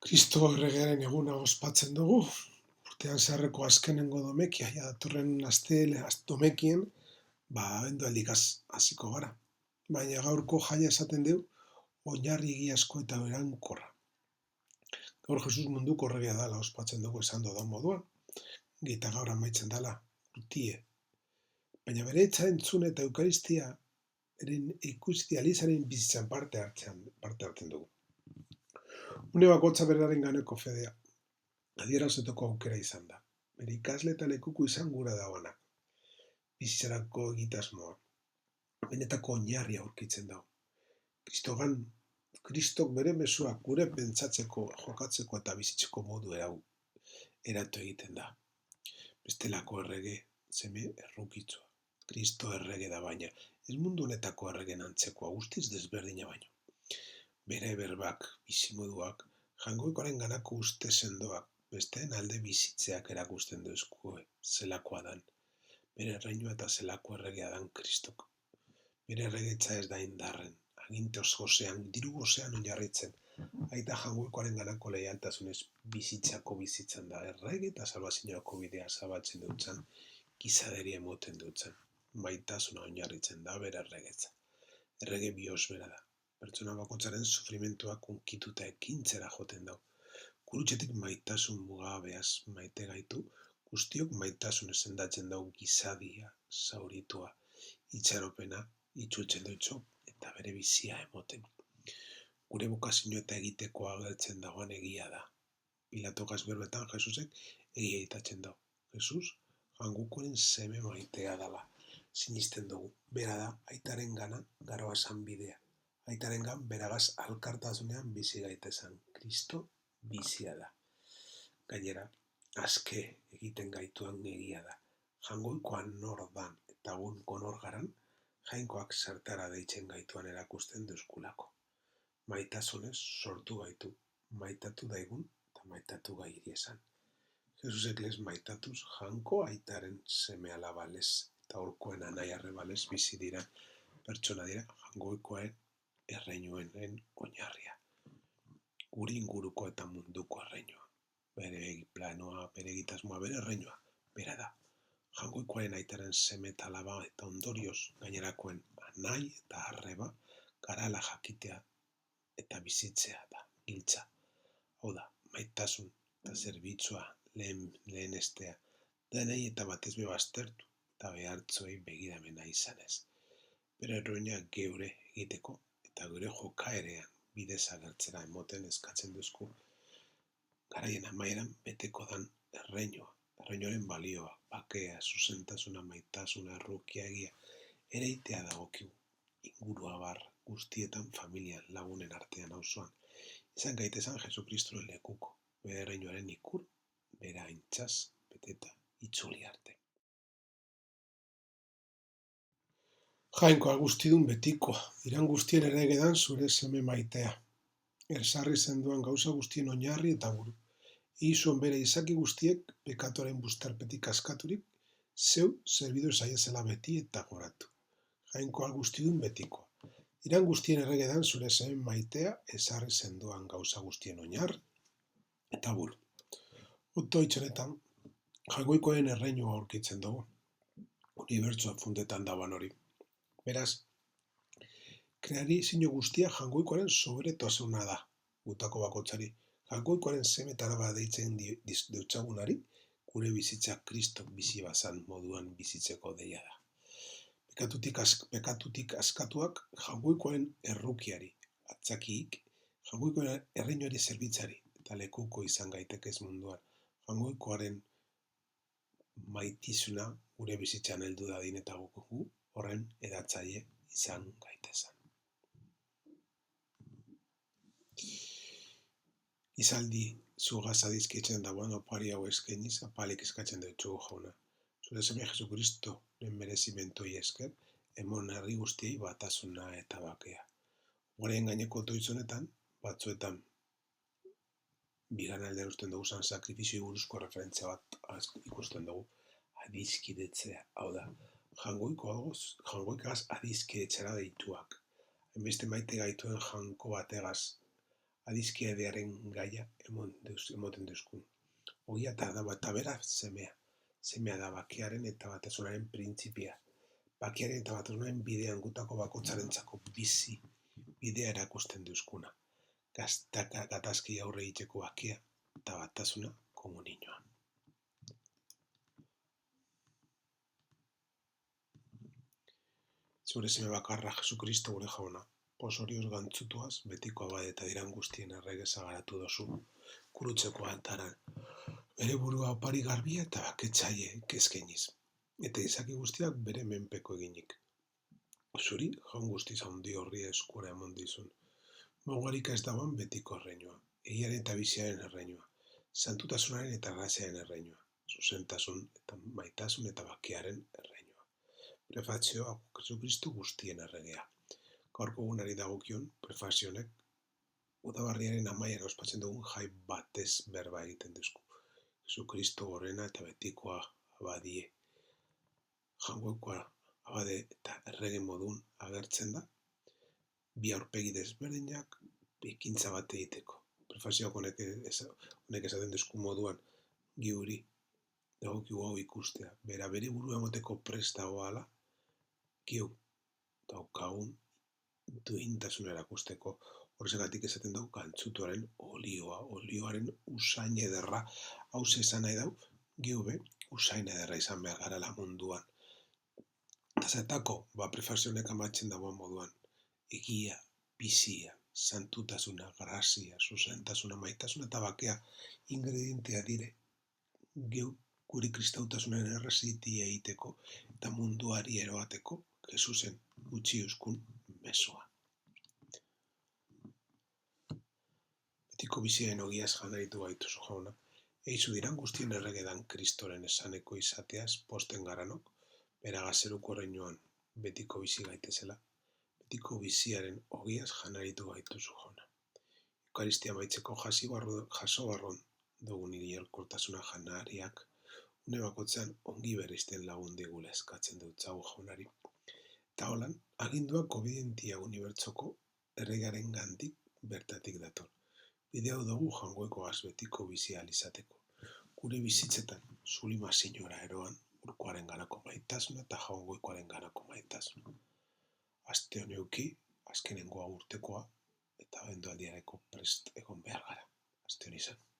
Kristo erregearen eguna ospatzen dugu. Urtean zeharreko azkenengo domekia, datorren domekien, abendualdik hasiko gara. Baina gaurko jaia esaten du, oinarri egiazko eta berankorra. Gaur Jesus munduko erregea dela ospatzen dugu esan dodan moduan, eta gaur amaitzen dela urtie. Baina bere etza entzun eta eukaristia ikustializaren bizitzan parte hartzen dugu. Une bakotza beraren ganeko fedea, adierazeteko aukera izan da. Bere ikasle eta lekuko izan gura dagoanak. Bizitzarako egitasmoa. Benetako oinarri aurkitzen dago. Kristok bere mezuak gure pentsatzeko, jokatzeko eta bizitzeko modu eratu egiten da. Bestelako errege, zeme errukitzua. Kristo errege da baina, ez mundu honetako erregen antzekoa, guztiz desberdina baino. Bere berbak, bizimoduak, jangoikoaren ganako uste sendoak, besteen alde bizitzeak erakusten duzkue, zelakoa dan. Bere erreinua eta zelako erregea dan Kristok. Bere erregetza ez da indarren, aginte gozean, diru gozean oinarritzen, aita jangoikoaren ganako leialtasunez bizitzan da, errege eta salbazinorako bidea zabatzen dutzen, gizaderia emoten dutzen, maitasuna oinarritzen da bere erregetza. Errege biosbera da. Pertsona bakotzaren sufrimentuak unkituta ekintzera joten dau. Gurutxetik maitasun mugabeaz maite gaitu, guztiok maitasun esendatzen dau gizadia, zauritua, itxaropena, itxultzen dutxo eta bere bizia emoten. Gure bokazio eta egiteko agertzen dagoan egia da. Pilatokaz berbetan Jesusek egia itatzen dau. Jesus, jangukoren seme maitea dala. Sinisten dugu, bera da, aitaren gana garoazan bidea. Aitaren gan, beragaz alkartasunean bizi gaitezan. Kristo bizia da. Gainera, azke egiten gaituan egia da. Jangoikoan nor dan eta gun konor garan, jainkoak zertara deitzen gaituan erakusten duzkulako. Maitasunez sortu gaitu, maitatu daigun eta maitatu gairi esan. Jesusek les maitatuz janko aitaren seme alabalez eta orkoen anai arrebalez bizi dira, pertsona dira jangoikoaren erreinuen oinarria. Guri inguruko eta munduko erreinua. Bere planoa, bere egitasmoa, bere erreinua, bera da. Jangoikoaren aitaren seme eta alaba eta ondorioz gainerakoen anai eta arreba garala jakitea eta bizitzea da, giltza. Hau da, maitasun eta zerbitzua lehen estea, denei eta batez baztertu eta behartzoei begidamena izanez. Bere erroina geure egiteko eta gure jokaerean bidez agertzera emoten eskatzen duzku. Garaien amaieran beteko dan erreinoaren balioa, bakea, zuzentasuna, maitasuna, errukia egia, ereitea dagokigu, ingurua bar, guztietan familian, lagunen artean auzoan. Izan gaitezan Jesukristoren lekuko, bere erreinoaren ikur, bera aintzaz, beteta, itzuli arte. Jainkoa guztidun betikoa, iran guztien erregedan zure seme maitea. Ersarri zenduan gauza guztien oinarri eta buru. Izuen bere izaki guztiek, pekatoren bustarpetik askaturik, zeu zerbidu zaiezela beti eta goratu. Jainkoa guztidun betikoa. Iran guztien erregedan zure seme maitea, esarri zenduan gauza guztien oinarri eta buru. Oto itxonetan, jangoikoen erreinua aurkitzen dugu. Unibertsoa fundetan daban hori. Beraz, kreazio guztia jangoikoaren soberetasuna da, gutako bakotzari. Jangoikoaren seme eta alaba deitzen deutsagunari, gure bizitza Kristok bizi bazan moduan bizitzeko deia da. Pekatutik askatuak jangoikoaren errukiari, atzakiik, jangoikoaren erreinuari zerbitzari, eta lekuko izan gaitekez munduan. Jangoikoaren maitizuna gure bizitzan heldu dadin eta gu horren edatzaile izan gaitezan. Izaldi zugaz adizkitzen dagoen opari hau eskeniz, apalik eskatzen dutxugu jauna. Zure seme Jesukristo merezimentoi esker, emon herri guztiei batasuna eta bakea. Horien gaineko toizonetan, batzuetan, bigan aldean usten dugu zan sakrifizio buruzko referentzia bat ikusten dugu, adizkidetzea, hau da, jangoikaz adizkidetzera deituak. Enbeste maite gaituen janko bategaz adizkidearen gaia emoten duzkun. Ogia eta bera semea. Semea da bakearen eta batasunaren printzipia. Bakearen eta batasunaren bidean gutako bakotzarentzako bizi bidea erakusten duzkuna. Gatazki aurre egiteko bakea eta batasuna komuninoan. Zure seme bakarra Jesukristo gure jauna, posorioz gantzutuaz, betiko abade eta diran guztien errege zagaratu dozu, kurutzeko altaran, bere burua opari garbia eta baketzaile kezkeniz, eta izaki guztiak bere menpeko eginik. Zuri, jaun guztiz handi horri eskura emon dizun. Mugarik ez dagoen betiko erreinua, egiaren eta biziaren erreinua, santutasunaren eta graziaren erreinua, zuzentasun eta maitasun eta bakearen erreinua. Prefazioa Jesukristu guztien erregea. Gaurko egunari dagokion prefazionek udabarriaren amaian ospatzen dugun jai batez berba egiten duzku. Jesukristo gorena eta betikoa abadie. Jangoikoa abade eta errege modun agertzen da, bi aurpegi desberdinak ekintza bat egiteko. Prefazioak honek esaten duzku moduan giuri dagokigu hau ikustea. Bere burua emoteko prest dagoala, giu daukagun duintasun erakusteko. Horregatik esaten dugu gantzutuaren olioaren usain ederra. Hau esan nahi dau, giu be, usain ederra izan behar garala munduan. Zertako, prefazionek amatzen dagoen moduan, egia, bizia, santutasuna, grazia, zuzentasuna, maitasuna eta bakea ingredientea dire guri kristautasunaren errezitia egiteko eta munduari eroateko Jesusen gutxi euskun mesoa. Betiko biziaren ogiaz janaritu gaituzu jauna, eizu diran guztien erregedan Kristoren esaneko izateaz posten garanok, bera gazeruko reinuan betiko bizi gaitezela, betiko biziaren ogiaz janaritu gaituzu jauna. Eukaristia maitzeko jaso barron dugun irielkortasuna janariak, une bakotzean ongi bereizten lagun digula eskatzen dutzagu jaunari. Eta holan, aginduak obedientia unibertsoko erregaren gandik bertatik dator. Bideo dugu jangoeko betiko bizia izateko. Gure bizitzetan, zulima sinora eroan, urkoaren ganako maitasuna eta jangoikoaren ganako maitasuna. Aste honeuki, azkenengoa urtekoa, eta bendualdiareko prest egon behar gara. Aste hon izan.